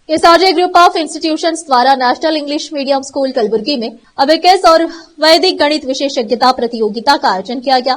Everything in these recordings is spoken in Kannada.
एसआरजे ग्रुप ऑफ इंस्टीट्यूशंस द्वारा national English medium school Kalaburagi में अबेकस और वैदिक गणित विशेषज्ञता प्रतियोगिता का आयोजन किया गया।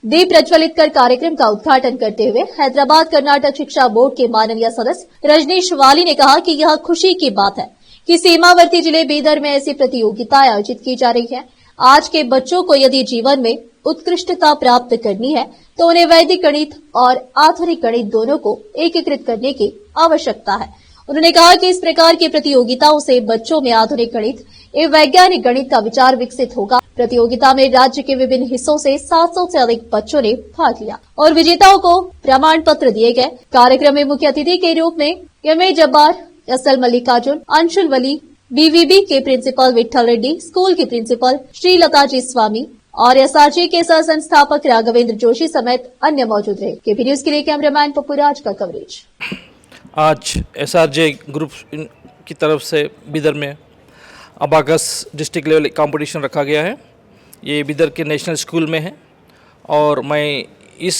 दीप प्रज्वलित कर कार्यक्रम का उद्घाटन करते हुए हैदराबाद कर्नाटक शिक्षा बोर्ड के माननीय सदस्य रजनीश वाली ने कहा कि यह खुशी की बात है कि सीमावर्ती जिले बीदर में ऐसी प्रतियोगिता आयोजित की जा रही है। आज के बच्चों को यदि जीवन में उत्कृष्टता प्राप्त करनी है तो उन्हें वैदिक गणित और आधुनिक गणित दोनों को एकीकृत करने की आवश्यकता है। उन्होंने कहा कि इस प्रकार की प्रतियोगिताओं से बच्चों में आधुनिक गणित एवं वैज्ञानिक गणित का विचार विकसित होगा। प्रतियोगिता में राज्य के विभिन्न हिस्सों से 700 से अधिक बच्चों ने भाग लिया और विजेताओं को प्रमाण पत्र दिए गए। कार्यक्रम में मुख्य अतिथि के रूप में एम.ए. जब्बार, एस.एल. मल्लिकार्जुन, अंशुल वली, बीवीबी के प्रिंसिपल विठल रेड्डी, स्कूल की प्रिंसिपल श्रीलता जी स्वामी और एसआरजे के सह संस्थापक राघवेंद्र जोशी समेत अन्य मौजूद रहे। केपी न्यूज के लिए कैमरामैन पप्पूराज का कवरेज। आज एसआरजे ग्रुप की तरफ से बिदर में अबाकस डिस्ट्रिक्ट लेवल कंपटीशन रखा गया है। ये बिदर के नेशनल स्कूल में है और मैं इस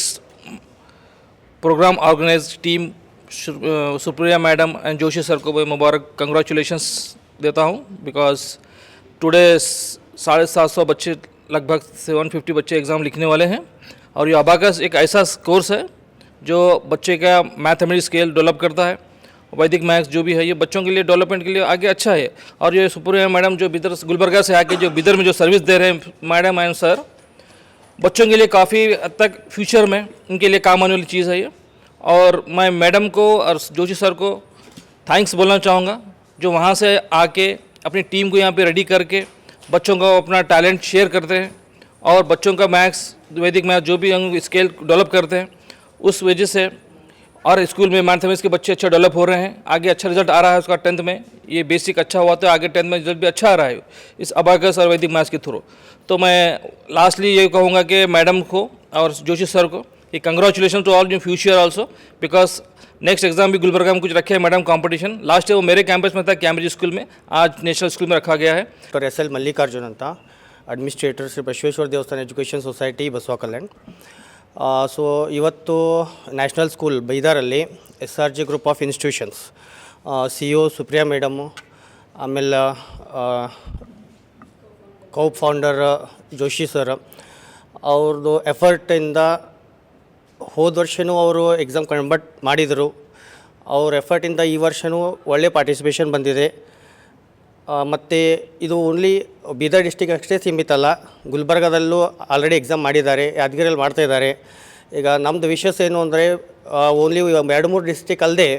programme organise team Supriya madam and Joshi sir को मैं मुबारक कंग्रेचुलेशंस देता हूँ बिकॉज टुडे 750 बच्चे लगभग 750 बच्चे एग्ज़ाम लिखने वाले हैं और ये अबाकस एक ऐसा कोर्स है जो बच्चे का मैथमेटिक्स स्केल डेवलप करता है। वैदिक मैथ्स जो भी है ये बच्चों के लिए डेवलपमेंट के लिए आगे अच्छा है। और ये सुप्रिया मैडम जो बिदर गुलबर्गा से आके जो बिदर में जो सर्विस दे रहे हैं मैडम एंड सर, बच्चों के लिए काफ़ी हद तक फ्यूचर में उनके लिए काम आने वाली चीज़ है ये। और मैं मैडम को और जोशी सर को थैंक्स बोलना चाहूँगा जो वहाँ से आके अपनी टीम को यहाँ पे रेडी करके बच्चों को अपना टैलेंट शेयर करते हैं और बच्चों का मैथ्स वैदिक मैथ्स जो भी हम स्केल डेवलप करते हैं उस वजह से और स्कूल में मैथमेटिक्स के बच्चे अच्छा डेवलप हो रहे हैं। आगे अच्छा रिजल्ट आ रहा है उसका 10th में, ये बेसिक अच्छा हुआ तो आगे 10th में रिजल्ट भी अच्छा आ रहा है इस अबाकस और वैदिक मैथ्स के थ्रू। तो मैं लास्टली ये कहूँगा कि मैडम को और जोशी सर को कि congratulation to all in future also because next exam भी गुलबर्गा में कुछ रखे हैं मैडम कंपटीशन। लास्ट वो मेरे कैंपस में था कैम्ब्रिज स्कूल में, आज नेशनल स्कूल में रखा गया है। Doctor SL. मल्लिकार्जुन ಅಂತ administrator Shri Basaveshwara Devasthana education society Basava Kalyan. So ಇವತ್ತು ನ್ಯಾಷನಲ್ ಸ್ಕೂಲ್ ಬೈದಾರಲ್ಲಿ SRJ group of institutions CEO. Supriya madam, ಆಮೇಲೆ ಕೌಪ್ ಫೌಂಡರ್ ಜೋಶಿ ಸರ್ ಅವ್ರದ್ದು ಎಫರ್ಟಿಂದ ಹೋದ ವರ್ಷವೂ ಅವರು ಎಕ್ಸಾಮ್ ಕಂಡಕ್ಟ್ ಮಾಡಿದರು. ಅವ್ರ ಎಫರ್ಟಿಂದ ಈ ವರ್ಷವೂ ಒಳ್ಳೆ ಪಾರ್ಟಿಸಿಪೇಷನ್ ಬಂದಿದೆ. ಮತ್ತು ಇದು ಓನ್ಲಿ ಬೀದರ್ ಡಿಸ್ಟಿಕ್ ಅಷ್ಟೇ ಸೀಮಿತ ಅಲ್ಲ, ಗುಲ್ಬರ್ಗಾದಲ್ಲೂ ಆಲ್ರೆಡಿ ಎಕ್ಸಾಮ್ ಮಾಡಿದ್ದಾರೆ, ಯಾದಗಿರಿಯಲ್ಲಿ ಮಾಡ್ತಾಯಿದ್ದಾರೆ. ಈಗ ನಮ್ಮದು ವಿಶೇಷ ಏನು ಅಂದರೆ ಓನ್ಲಿ 2-3 ಡಿಸ್ಟಿಕ್ ಅಲ್ಲದೆ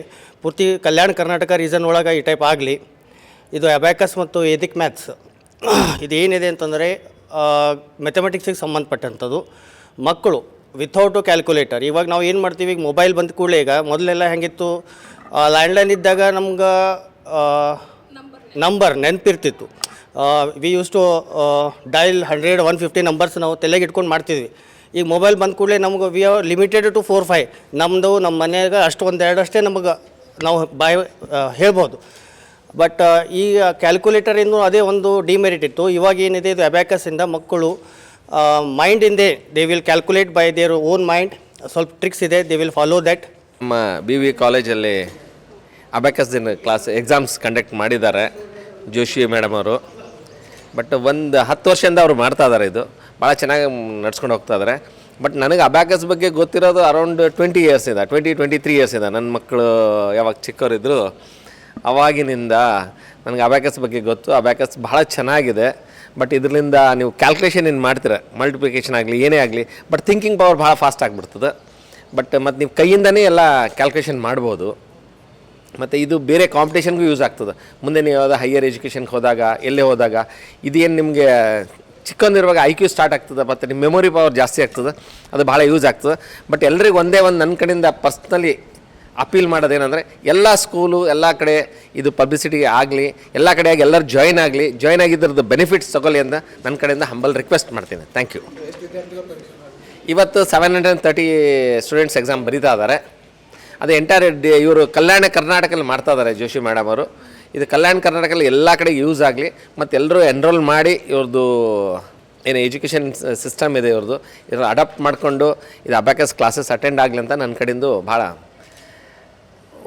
ಪೂರ್ತಿ ಕಲ್ಯಾಣ ಕರ್ನಾಟಕ ರೀಸನ್ ಒಳಗೆ ಈ ಟೈಪ್ ಆಗಲಿ. ಇದು ಅಬ್ಯಾಕಸ್ ಮತ್ತು ವೇದಿಕ್ ಮ್ಯಾಥ್ಸ್ ಇದೇನಿದೆ ಅಂತಂದರೆ ಮ್ಯಾಥಮೆಟಿಕ್ಸಿಗೆ ಸಂಬಂಧಪಟ್ಟಂಥದ್ದು. ಮಕ್ಕಳು ವಿಥೌಟು ಕ್ಯಾಲ್ಕುಲೇಟರ್, ಇವಾಗ ನಾವು ಏನು ಮಾಡ್ತೀವಿ, ಈಗ ಮೊಬೈಲ್ ಬಂದ ಕೂಡಲೇ ಈಗ ಮೊದಲೆಲ್ಲ ಹೆಂಗಿತ್ತು, ಲ್ಯಾಂಡ್ಲೈನ್ ಇದ್ದಾಗ ನಮ್ಗೆ ನಂಬರ್ ನೆನಪಿರ್ತಿತ್ತು. We use to dial 100-150 numbers ನಾವು ತಲೆಗೆ ಇಟ್ಕೊಂಡು ಮಾಡ್ತಿದ್ವಿ. ಈಗ ಮೊಬೈಲ್ ಬಂದ ಕೂಡಲೇ ನಮ್ಗೆ ವಿ ಆರ್ ಲಿಮಿಟೆಡ್ ಟು 4-5 ನಮ್ಮದು ನಮ್ಮ ಮನೆಯಾಗ ಅಷ್ಟು 1-2 ಅಷ್ಟೇ ನಮಗೆ ನಾವು ಹೇಳ್ಬೋದು. ಬಟ್ ಈಗ ಕ್ಯಾಲ್ಕುಲೇಟರಿಂದ ಅದೇ ಒಂದು ಡಿಮೆರಿಟ್ ಇತ್ತು. ಇವಾಗ ಏನಿದೆ ಇದು ಅಬ್ಯಾಕಸ್ಸಿಂದ ಮಕ್ಕಳು ಮೈಂಡಿಂದೇ they will calculate by their own mind. ಸ್ವಲ್ಪ ಟ್ರಿಕ್ಸ್ ಇದೆ, ದೇ ವಿಲ್ ಫಾಲೋ ದ್ಯಾಟ್. ನಮ್ಮ BV ಕಾಲೇಜಲ್ಲಿ ಅಬ್ಯಾಕಸ್ ದಿನ ಕ್ಲಾಸ್ ಎಕ್ಸಾಮ್ಸ್ ಕಂಡಕ್ಟ್ ಮಾಡಿದ್ದಾರೆ ಜೋಶಿ ಮೇಡಮ್ ಅವರು. ಬಟ್ ಒಂದು 10 ವರ್ಷದಿಂದ ಅವರು ಮಾಡ್ತಾ ಇದ್ದಾರೆ, ಇದು ಭಾಳ ಚೆನ್ನಾಗಿ ನಡ್ಸ್ಕೊಂಡು ಹೋಗ್ತಾ ಇದ್ದಾರೆ. ಬಟ್ ನನಗೆ ಅಬ್ಯಾಕಸ್ ಬಗ್ಗೆ ಗೊತ್ತಿರೋದು ಅರೌಂಡ್ 20 ಇಯರ್ಸ್ ಇದೆ, 20-23 ಇಯರ್ಸ್ ಇದೆ. ನನ್ನ ಮಕ್ಕಳು ಯಾವಾಗ ಚಿಕ್ಕವರಿದ್ದರು ಅವಾಗಿನಿಂದ ನನಗೆ ಅಬ್ಯಾಕಸ್ ಬಗ್ಗೆ ಗೊತ್ತು. ಅಬ್ಯಾಕಸ್ ಭಾಳ ಚೆನ್ನಾಗಿದೆ. ಬಟ್ ಇದರಿಂದ ನೀವು ಕ್ಯಾಲ್ಕುಲೇಷನ್ ಏನು ಮಾಡ್ತೀರ, ಮಲ್ಟಿಪ್ಲಿಕೇಶನ್ ಆಗಲಿ ಏನೇ ಆಗಲಿ, ಬಟ್ ಥಿಂಕಿಂಗ್ ಪವರ್ ಭಾಳ ಫಾಸ್ಟ್ ಆಗಿಬಿಡ್ತದೆ. ಬಟ್ ಮತ್ತು ನೀವು ಕೈಯಿಂದನೇ ಎಲ್ಲ ಕ್ಯಾಲ್ಕುಲೇಷನ್ ಮಾಡ್ಬೋದು. ಮತ್ತು ಇದು ಬೇರೆ ಕಾಂಪಿಟೇಷನ್ಗೂ ಯೂಸ್ ಆಗ್ತದೆ. ಮುಂದೆ ನೀವು ಯಾವುದೋ ಹೈಯರ್ ಎಜುಕೇಷನ್ಗೆ ಹೋದಾಗ ಎಲ್ಲೇ ಹೋದಾಗ ಇದೇನು ನಿಮಗೆ ಚಿಕ್ಕಂದಿರುವಾಗ IQ ಸ್ಟಾರ್ಟ್ ಆಗ್ತದೆ ಮತ್ತು ನಿಮ್ಮ ಮೆಮೊರಿ ಪವರ್ ಜಾಸ್ತಿ ಆಗ್ತದೆ, ಅದು ಭಾಳ ಯೂಸ್ ಆಗ್ತದೆ. ಬಟ್ ಎಲ್ರಿಗೂ ಒಂದೇ ಒಂದು ನನ್ನ ಕಡೆಯಿಂದ ಪರ್ಸ್ನಲಿ ಅಪೀಲ್ ಮಾಡೋದೇನೆಂದರೆ ಎಲ್ಲ ಸ್ಕೂಲು ಎಲ್ಲ ಕಡೆ ಇದು ಪಬ್ಲಿಸಿಟಿಗೆ ಆಗಲಿ, ಎಲ್ಲ ಕಡೆಯಾಗಿ ಎಲ್ಲರೂ ಜಾಯ್ನ್ ಆಗಿದ್ರದ್ದು ಬೆನಿಫಿಟ್ಸ್ ತಗೊಳ್ಳಿ ಅಂತ ನನ್ನ ಕಡೆಯಿಂದ ಹಂಬಲ್ ರಿಕ್ವೆಸ್ಟ್ ಮಾಡ್ತೀನಿ. Thank you. ಇವತ್ತು 730 ಸ್ಟೂಡೆಂಟ್ಸ್ ಎಕ್ಸಾಮ್ ಬರೀತಾ ಇದ್ದಾರೆ. ಅದು ಎಂಟೈರ್ ಇವರು ಕಲ್ಯಾಣ ಕರ್ನಾಟಕದಲ್ಲಿ ಮಾಡ್ತಾ ಇದ್ದಾರೆ ಜೋಶಿ ಮೇಡಮ್ ಅವರು. ಇದು ಕಲ್ಯಾಣ ಕರ್ನಾಟಕದಲ್ಲಿ ಎಲ್ಲ ಕಡೆ ಯೂಸ್ ಆಗಲಿ ಮತ್ತು ಎಲ್ಲರೂ ಎನ್ರೋಲ್ ಮಾಡಿ ಇವ್ರದ್ದು ಏನು ಎಜುಕೇಷನ್ ಸಿಸ್ಟಮ್ ಇದೆ ಇವ್ರದ್ದು ಇದ್ರ ಅಡಾಪ್ಟ್ ಮಾಡಿಕೊಂಡು ಇದು ಅಬ್ಯಾಕಸ್ ಕ್ಲಾಸಸ್ ಅಟೆಂಡ್ ಆಗಲಿ ಅಂತ ನನ್ನ ಕಡೆಯಿಂದ ಭಾಳ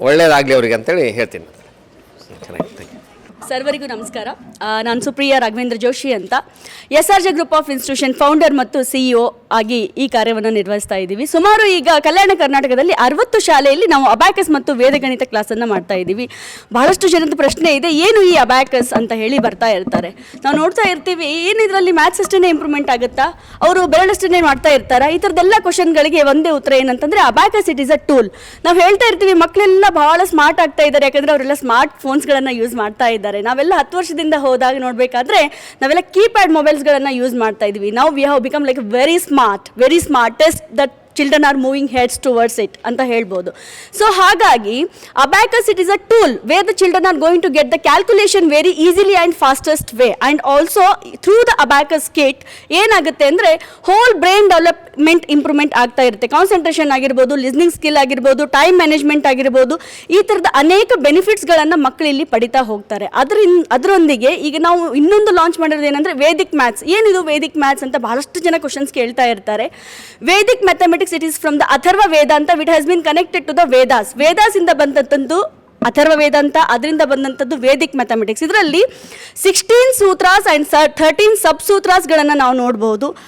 ಒಳ್ಳೆಯದಾಗಲಿ ಅವರಿಗೆ ಅಂತೇಳಿ ಹೇಳ್ತೀನಿ. ಚೆನ್ನಾಗಿ ಥ್ಯಾಂಕ್ ಯು. ಸರ್ವರಿಗೂ ನಮಸ್ಕಾರ. ನಾನು ಸುಪ್ರಿಯಾ ರಾಘವೇಂದ್ರ ಜೋಶಿ ಅಂತ SRJ group of institution founder ಮತ್ತು CEO ಆಗಿ ಈ ಕಾರ್ಯವನ್ನು ನಿರ್ವಹಿಸ್ತಾ ಇದ್ದೀವಿ. ಸುಮಾರು ಈಗ ಕಲ್ಯಾಣ ಕರ್ನಾಟಕದಲ್ಲಿ 60 ಶಾಲೆಯಲ್ಲಿ ನಾವು ಅಬ್ಯಾಕಸ್ ಮತ್ತು ವೇದಗಣಿತ ಕ್ಲಾಸನ್ನು ಮಾಡ್ತಾ ಇದ್ದೀವಿ. ಬಹಳಷ್ಟು ಜನದ ಪ್ರಶ್ನೆ ಇದೆ, ಏನು ಈ ಅಬ್ಯಾಕಸ್ ಅಂತ ಹೇಳಿ ಬರ್ತಾ ಇರ್ತಾರೆ. ನಾವು ನೋಡ್ತಾ ಇರ್ತೀವಿ, ಏನು ಇದರಲ್ಲಿ ಮ್ಯಾಥ್ಸ್ ಅಷ್ಟೇ ಇಂಪ್ರೂವ್ಮೆಂಟ್ ಆಗುತ್ತಾ, ಅವರು ಬೆರಳಷ್ಟೇ ಮಾಡ್ತಾ ಇರ್ತಾರೆ. ಈ ಥರದ್ದೆಲ್ಲ ಕ್ವಶನ್ಗಳಿಗೆ ಒಂದೇ ಉತ್ತರ ಏನಂತಂದರೆ abacus it is a tool. ನಾವು ಹೇಳ್ತಾ ಇರ್ತೀವಿ ಮಕ್ಕಳೆಲ್ಲ ಬಹಳ ಸ್ಮಾರ್ಟ್ ಆಗ್ತಾ ಇದ್ದಾರೆ, ಯಾಕಂದರೆ ಅವರೆಲ್ಲ ಸ್ಮಾರ್ಟ್ ಫೋನ್ಸ್ಗಳನ್ನು ಯೂಸ್ ಮಾಡ್ತಾ ಇದ್ದಾರೆ. ನಾವೆಲ್ಲ 10 ವರ್ಷದಿಂದ ಹೋದಾಗ ನೋಡಬೇಕಾದ್ರೆ ನಾವೆಲ್ಲ ಕೀಪ್ಯಾಡ್ ಮೊಬೈಲ್ಸ್ಗಳನ್ನು ಯೂಸ್ ಮಾಡ್ತಾ ಇದ್ವಿ. ನಾವು we have become like very smartest that children are moving heads towards it ಅಂತ ಹೇಳ್ಬೋದು. ಸೊ ಹಾಗಾಗಿ abacus it is a tool where the children are going to get the calculation very easily and fastest way. And also through the abacus kit ಏನಾಗುತ್ತೆ ಅಂದರೆ ಹೋಲ್ ಬ್ರೈನ್ ಡೆವಲಪ್ಮೆಂಟ್ ಇಂಪ್ರೂವ್ಮೆಂಟ್ ಆಗ್ತಾ ಇರುತ್ತೆ. ಕಾನ್ಸಂಟ್ರೇಷನ್ ಆಗಿರ್ಬೋದು, ಲಿಸ್ನಿಂಗ್ ಸ್ಕಿಲ್ ಆಗಿರ್ಬೋದು, ಟೈಮ್ ಮ್ಯಾನೇಜ್ಮೆಂಟ್ ಆಗಿರ್ಬೋದು, ಈ ಥರದ ಅನೇಕ ಬೆನಿಫಿಟ್ಸ್ಗಳನ್ನು ಮಕ್ಕಳು ಇಲ್ಲಿ ಪಡಿತಾ ಹೋಗ್ತಾರೆ. ಅದರೊಂದಿಗೆ ಈಗ ನಾವು ಇನ್ನೊಂದು ಲಾಂಚ್ ಮಾಡಿರೋದು ಏನಂದರೆ ವೇದಿಕ್ ಮ್ಯಾಥ್ಸ್. ಏನಿದು ವೇದಿಕ್ ಮ್ಯಾಥ್ಸ್ ಅಂತ ಬಹಳಷ್ಟು ಜನ ಕ್ವಶನ್ಸ್ ಕೇಳ್ತಾ ಇರ್ತಾರೆ. Vedic mathematics it is from the Atharva Vedanta which has been connected to the Vedas. Vedas ಇಂದ ಬಂದಂತದ್ದು ಅಥರ್ವ ವೇದಾಂತ, ಅದರಿಂದ ಬಂದಂಥದ್ದು ವೇದಿಕ್ ಮ್ಯಾಥಮೆಟಿಕ್ಸ್. ಇದರಲ್ಲಿ 16 ಸೂತ್ರಾಸ್ ಆ್ಯಂಡ್ 13 ಸಬ್ ಸೂತ್ರಾಸ್ಗಳನ್ನು ನಾವು ನೋಡ್ಬೋದು.